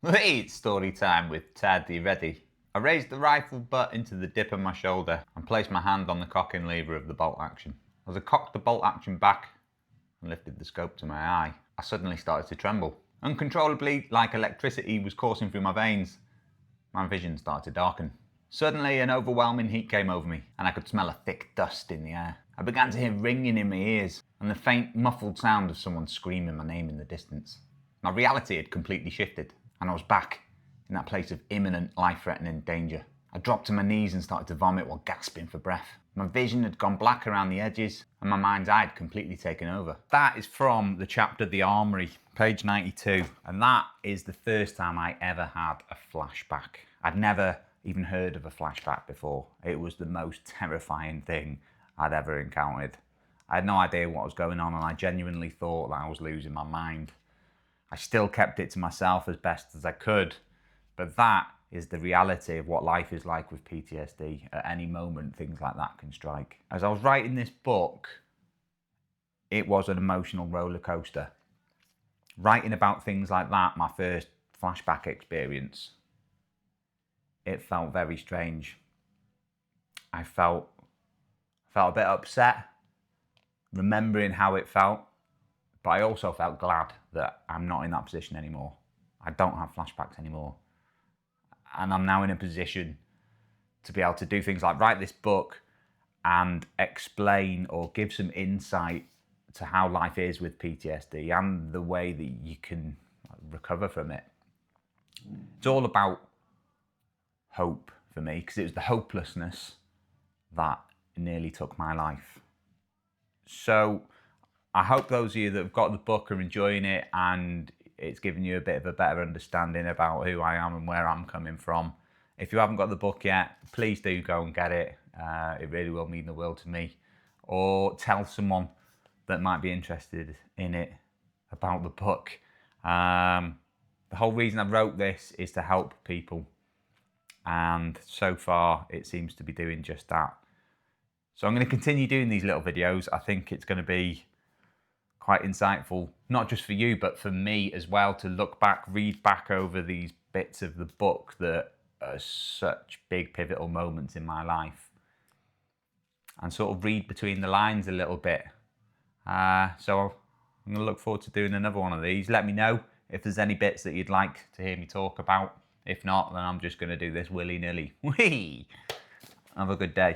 Hey, it's story time with Ted. Are you ready? I raised the rifle butt into the dip of my shoulder and placed my hand on the cocking lever of the bolt action. As I cocked the bolt action back and lifted the scope to my eye, I suddenly started to tremble. Uncontrollably, like electricity was coursing through my veins, my vision started to darken. Suddenly, an overwhelming heat came over me, and I could smell a thick dust in the air. I began to hear ringing in my ears, and the faint, muffled sound of someone screaming my name in the distance. My reality had completely shifted, and I was back in that place of imminent, life-threatening danger. I dropped to my knees and started to vomit while gasping for breath. My vision had gone black around the edges, and my mind's eye had completely taken over. That is from the chapter The Armoury, page 92, and that is the first time I ever had a flashback. I'd never even heard of a flashback before. It was the most terrifying thing I'd ever encountered. I had no idea what was going on, and I genuinely thought that I was losing my mind. I still kept it to myself as best as I could, but that is the reality of what life is like with PTSD. At any moment, things like that can strike. As I was writing this book, it was an emotional roller coaster. Writing about things like that, my first flashback experience, it felt very strange. I felt a bit upset, remembering how it felt, but I also felt glad that I'm not in that position anymore. I don't have flashbacks anymore. And I'm now in a position to be able to do things like write this book and explain or give some insight to how life is with PTSD and the way that you can recover from it. It's all about hope for me, because it was the hopelessness that nearly took my life. So I hope those of you that have got the book are enjoying it, and it's given you a bit of a better understanding about who I am and where I'm coming from. If you haven't got the book yet, please do go and get it. It really will mean the world to me. Or tell someone that might be interested in it about the book. The whole reason I wrote this is to help people, and so far it seems to be doing just that. So I'm going to continue doing these little videos. I think it's going to be quite insightful, not just for you, but for me as well, to look back, read back over these bits of the book that are such big pivotal moments in my life, and sort of read between the lines a little bit. So I'm going to look forward to doing another one of these. Let me know if there's any bits that you'd like to hear me talk about. If not, then I'm just going to do this willy-nilly. Have a good day.